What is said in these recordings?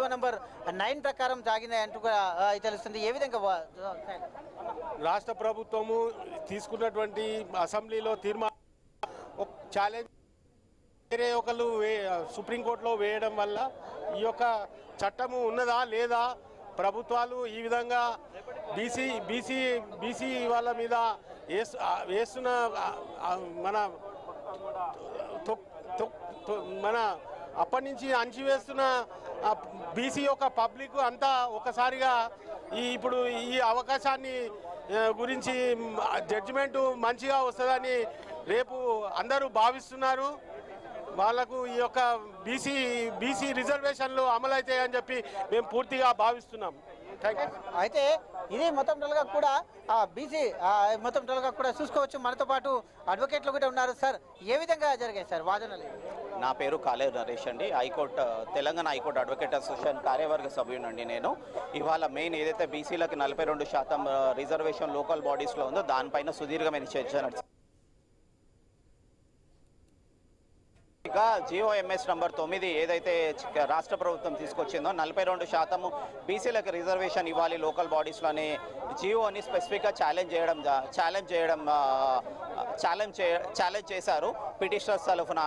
GO number 9 ప్రకారం సాగినాయి అంటూ కూడా తెలుస్తుంది. ఏ విధంగా రాష్ట్ర ప్రభుత్వము తీసుకున్నటువంటి అసెంబ్లీలో తీర్మానం ఛాలెంజ్ వేరే ఒకళ్ళు సుప్రీంకోర్టులో వేయడం వల్ల ఈ యొక్క చట్టము ఉన్నదా లేదా, ప్రభుత్వాలు ఈ విధంగా బీసీ వాళ్ళ మీద వేస్తున్న మన అప్పటి నుంచి అంచివేస్తున్న బీసీ యొక్క పబ్లిక్ అంతా ఒకసారిగా ఇప్పుడు ఈ అవకాశాన్ని గురించి జడ్జిమెంటు మంచిగా వస్తుందని రేపు అందరూ భావిస్తున్నారు. వాళ్లకు ఈ యొక్క బీసీ రిజర్వేషన్లు అమలవుతాయని చెప్పి మేము పూర్తిగా భావిస్తున్నాం. అయితే ఇది మొత్తం టోల్గా కూడా బీసీ మొత్తం టోల్గా కూడా చూసుకోవచ్చు. మనతో పాటు అడ్వకేట్లు కూడా ఉన్నారు. సార్, ఏ విధంగా జరిగాయి సార్ వాదనలు? నా పేరు కాలేరు నరేష్ అండి. తెలంగాణ హైకోర్టు అడ్వకేట్ అసోసియేషన్ కార్యవర్గ సభ్యునండి నేను. ఇవాళ మెయిన్ ఏదైతే బీసీలకి 42% రిజర్వేషన్ లోకల్ బాడీస్లో ఉందో దానిపైన సుదీర్ఘమైన చర్చ నడిచింది. GOMS నంబర్ 9 ఏదైతే రాష్ట్ర ప్రభుత్వం తీసుకొచ్చిందో 42% బీసీలకు రిజర్వేషన్ ఇవ్వాలి లోకల్ బాడీస్లో అనే జియోని స్పెసిఫిక్గా ఛాలెంజ్ చేశారు పిటిషనర్స్ తరఫున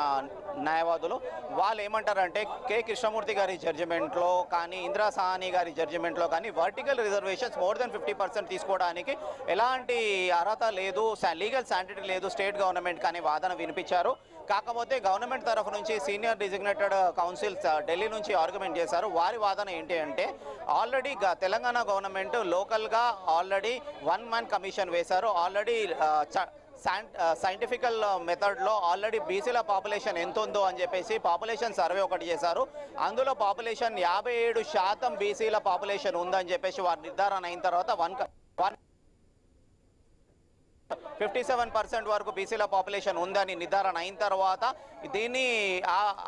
న్యాయవాదులు. వాళ్ళు ఏమంటారంటే కృష్ణమూర్తి గారి జడ్జిమెంట్లో కానీ ఇందిరా సాహ్ని గారి జడ్జిమెంట్లో కానీ వర్టికల్ రిజర్వేషన్స్ మోర్ దెన్ 50% తీసుకోవడానికి ఎలాంటి అర్హత లేదు, లీగల్ శాంటిటీ లేదు స్టేట్ గవర్నమెంట్ కానీ వాదన వినిపించారు. కాకపోతే గవర్నమెంట్ తరఫు నుంచి సీనియర్ డిజిగ్నేటెడ్ కౌన్సిల్స్ ఢిల్లీ నుంచి ఆర్గ్యుమెంట్ చేశారు. వారి వాదన ఏంటి అంటే ఆల్రెడీ తెలంగాణ గవర్నమెంట్ లోకల్గా ఆల్రెడీ 1 man కమిషన్ వేశారు. ఆల్రెడీ సైంటిఫికల్ మెథడ్లో ఆల్రెడీ బీసీల పాపులేషన్ ఎంత ఉందో అని చెప్పేసి పాపులేషన్ సర్వే ఒకటి చేశారు. అందులో పాపులేషన్ 57% బీసీల పాపులేషన్ ఉందని చెప్పేసి వారి నిర్ధారణ అయిన తర్వాత 57% వరకు బీసీల పాపులేషన్ ఉందని నిర్ధారణ అయిన తర్వాత దీన్ని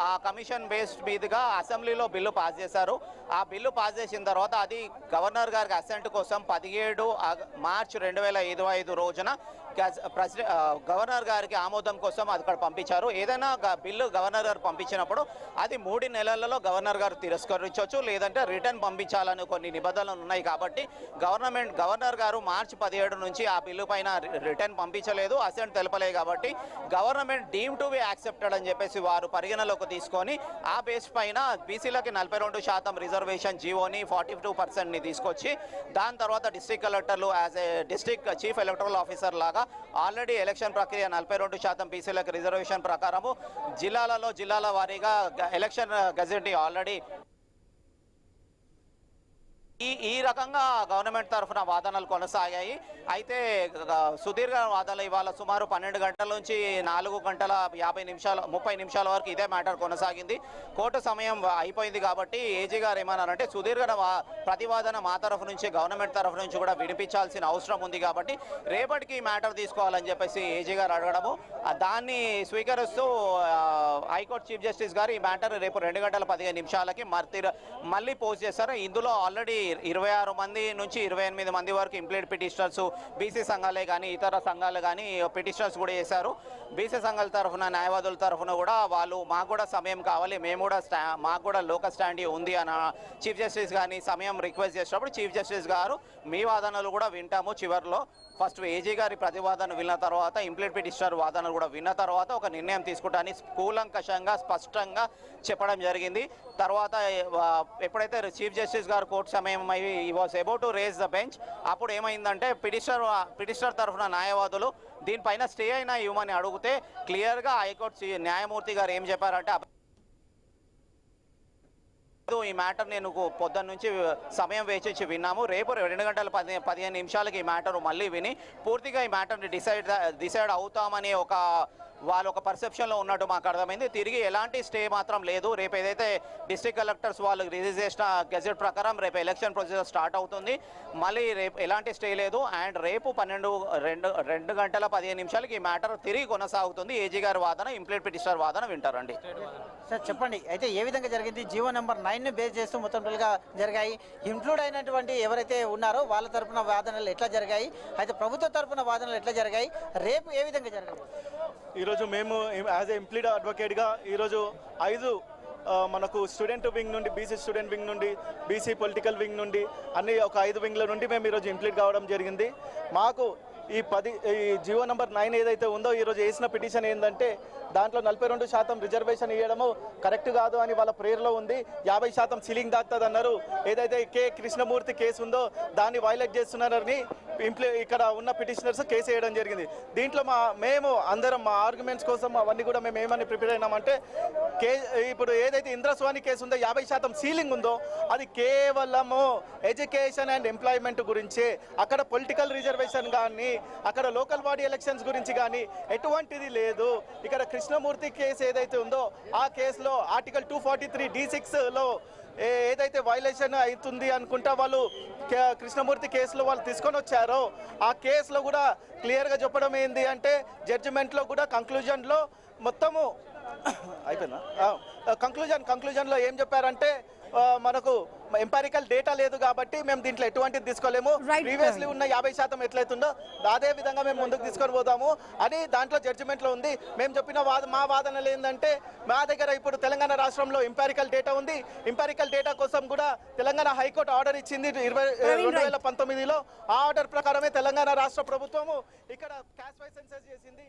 ఆ కమిషన్ బేస్డ్ మీదుగా అసెంబ్లీలో బిల్లు పాస్ చేశారు. ఆ బిల్లు పాస్ చేసిన తర్వాత అది గవర్నర్ గారికి అసెంట్ కోసం 17 మార్చి 2025 రోజున గవర్నర్ గారికి ఆమోదం కోసం అక్కడ పంపించారు. ఏదైనా బిల్లు గవర్నర్ గారు పంపించినప్పుడు అది 3 నెలలలో గవర్నర్ గారు తిరస్కరించవచ్చు, లేదంటే రిటర్న్ పంపించాలని కొన్ని నిబంధనలు ఉన్నాయి. కాబట్టి గవర్నర్ గారు మార్చి 17 నుంచి ఆ బిల్లు పైన రిటర్న్ పంపించలేదు, అసెంట్ తెలపలేదు. కాబట్టి government deem to be accepted అని చెప్పేసి వారు పరిగణలోకి తీసుకొని ఆ బేస్ పైన బీసీలకి 42% రిజర్వేషన్ జీవోని 42%ని తీసుకొచ్చి దాని తర్వాత డిస్ట్రిక్ట్ కలెక్టర్లు as a district chief electoral officer లాగా ఆల్రెడీ ఎలక్షన్ ప్రక్రియ 42% బీసీలకు రిజర్వేషన్ ప్రకారము జిల్లాల వారీగా ఎలక్షన్ గజెట్ ఆల్రెడీ ఈ రకంగా గవర్నమెంట్ తరఫున వాదనలు కొనసాగాయి. అయితే సుదీర్ఘ వాదనలు ఇవాళ సుమారు 12 గంటల నుంచి 4 గంటల 30 నిమిషాల వరకు ఇదే మ్యాటర్ కొనసాగింది. కోర్టు సమయం అయిపోయింది కాబట్టి ఏజీ గారు ఏమన్నారంటే సుదీర్ఘ ప్రతివాదన మా తరఫు నుంచి గవర్నమెంట్ తరఫు నుంచి కూడా వినిపించాల్సిన అవసరం ఉంది కాబట్టి రేపటికి ఈ మ్యాటర్ తీసుకోవాలని చెప్పేసి ఏజీ గారు అడగడము, దాన్ని స్వీకరిస్తూ హైకోర్టు చీఫ్ జస్టిస్ గారు ఈ మ్యాటర్ రేపు 2 గంటల 15 నిమిషాలకి మళ్ళీ పోస్ట్ చేశారు. ఇందులో ఆల్రెడీ 26 మంది నుంచి 28 మంది వరకు ఇంప్లీడ్ పిటిషనర్స్ బీసీ సంఘాలే కానీ ఇతర సంఘాలు కానీ పిటిషనర్స్ కూడా చేశారు. బీసీ సంఘాల తరఫున న్యాయవాదుల తరఫున కూడా వాళ్ళు మాకు కూడా సమయం కావాలి, మాకు కూడా లోకల్ స్టాండ్ ఉంది అని చీఫ్ జస్టిస్ గారిని సమయం రిక్వెస్ట్ చేసినప్పుడు చీఫ్ జస్టిస్ గారు మీ వాదనలు కూడా వింటాము, చివరిలో ఫస్ట్ ఏజీ గారి ప్రతివాదన విన్న తర్వాత ఇంప్లీడ్ పిటిషనర్ వాదనలు కూడా విన్న తర్వాత ఒక నిర్ణయం తీసుకుంటానని కూలంకషంగా స్పష్టంగా చెప్పడం జరిగింది. తర్వాత ఎప్పుడైతే చీఫ్ జస్టిస్ గారు కోర్టు సమయం ఈ was about to raise the bench, అప్పుడు ఏమైందంటే పిటిషనర్ తరఫున న్యాయవాదులు దీనిపైన స్టే అయినా ఇవ్వమని అడిగితే క్లియర్గా హైకోర్టు న్యాయమూర్తి గారు ఏం చెప్పారంటే ఈ మ్యాటర్ నేను పొద్దున్న నుంచి సమయం వేచి విన్నాము, రేపు 2 గంటల 15 నిమిషాలకి ఈ మ్యాటర్ మళ్ళీ విని పూర్తిగా ఈ మ్యాటర్ని డిసైడ్ అవుతామని వాళ్ళు ఒక పర్సెప్షన్లో ఉన్నట్టు మాకు అర్థమైంది. తిరిగి ఎలాంటి స్టే మాత్రం లేదు. రేపు ఏదైతే డిస్ట్రిక్ట్ కలెక్టర్స్ వాళ్ళు రిలీజ్ చేసిన గెజెట్ ప్రకారం రేపు ఎలక్షన్ ప్రొసీజర్ స్టార్ట్ అవుతుంది. మళ్ళీ రేపు ఎలాంటి స్టే లేదు. అండ్ రేపు 2 గంటల 15 నిమిషాలకి ఈ మ్యాటర్ తిరిగి కొనసాగుతుంది. ఏజీ గారి వాదన ఇంప్లీడ్ పిటిషనర్ వాదన వింటారండి. సార్ చెప్పండి, అయితే ఏ విధంగా జరిగింది? జీవో నెంబర్ 9ని బేస్ చేస్తూ మొత్తం జరిగాయి. ఇంక్లూడ్ అయినటువంటి ఎవరైతే ఉన్నారో వాళ్ళ తరఫున వాదనలు ఎట్లా జరిగాయి, అయితే ప్రభుత్వ తరఫున వాదనలు ఎట్లా జరిగాయి, రేపు ఏ విధంగా జరిగాయి? ఈరోజు మేము యాజ్ ఏ ఇంప్లీడ్ అడ్వకేట్గా ఈరోజు 5 మనకు స్టూడెంట్ వింగ్ నుండి, బీసీ స్టూడెంట్ వింగ్ నుండి, బీసీ పొలిటికల్ వింగ్ నుండి అన్ని ఒక 5 వింగ్ల నుండి మేము ఈరోజు ఇంప్లీట్ కావడం జరిగింది. మాకు ఈ జీవో నెంబర్ 9 ఏదైతే ఉందో ఈరోజు వేసిన పిటిషన్ ఏంటంటే దాంట్లో 42% రిజర్వేషన్ ఇవ్వడము కరెక్ట్ కాదు అని వాళ్ళ ప్రేయర్లో ఉంది. 50% సీలింగ్ దాటుతుంది అన్నారు. ఏదైతే కృష్ణమూర్తి కేసు ఉందో దాన్ని వైలేట్ చేస్తున్నారని ఇక్కడ ఉన్న పిటిషనర్స్ కేసు వేయడం జరిగింది. దీంట్లో మేము అందరం మా ఆర్గ్యుమెంట్స్ కోసం అవన్నీ కూడా మేము ఏమని ప్రిపేర్ అయినామంటే ఇప్పుడు ఏదైతే ఇంద్రస్వామి కేసు ఉందో 50% సీలింగ్ ఉందో అది కేవలము ఎడ్యుకేషన్ అండ్ ఎంప్లాయ్మెంట్ గురించే. అక్కడ పొలిటికల్ రిజర్వేషన్ కానీ అక్కడ లోకల్ బాడీ ఎలక్షన్స్ గురించి కానీ ఎటువంటిది లేదు. ఇక్కడ కృష్ణమూర్తి కేసు ఏదైతే ఉందో ఆ కేసులో ఆర్టికల్ 243 D6లో ఏదైతే వైలేషన్ అవుతుంది అనుకుంటా వాళ్ళు కృష్ణమూర్తి కేసులో వాళ్ళు తీసుకొని వచ్చారో ఆ కేసులో కూడా క్లియర్గా చెప్పడం ఏంది అంటే జడ్జిమెంట్లో కూడా కంక్లూజన్లో మొత్తము అయిపోయిందా కంక్లూజన్లో ఏం చెప్పారంటే మనకు ఎంపారికల్ డేటా లేదు కాబట్టి మేము దీంట్లో ఎటువంటిది తీసుకోలేము. ప్రీవియస్లీ ఉన్న 50% ఎట్లయితుందో అదే విధంగా మేము ముందుకు తీసుకొని పోదాము అని దాంట్లో జడ్జిమెంట్లో ఉంది. మేము చెప్పిన మా వాదనలు ఏంటంటే మా దగ్గర ఇప్పుడు తెలంగాణ రాష్ట్రంలో ఎంపారికల్ డేటా ఉంది. ఎంపారికల్ డేటా కోసం కూడా తెలంగాణ హైకోర్టు ఆర్డర్ ఇచ్చింది 2019లో. ఆ ఆర్డర్ ప్రకారమే తెలంగాణ రాష్ట్ర ప్రభుత్వము ఇక్కడ క్యాస్ట్ వైజ్ సెన్సస్ చేసింది.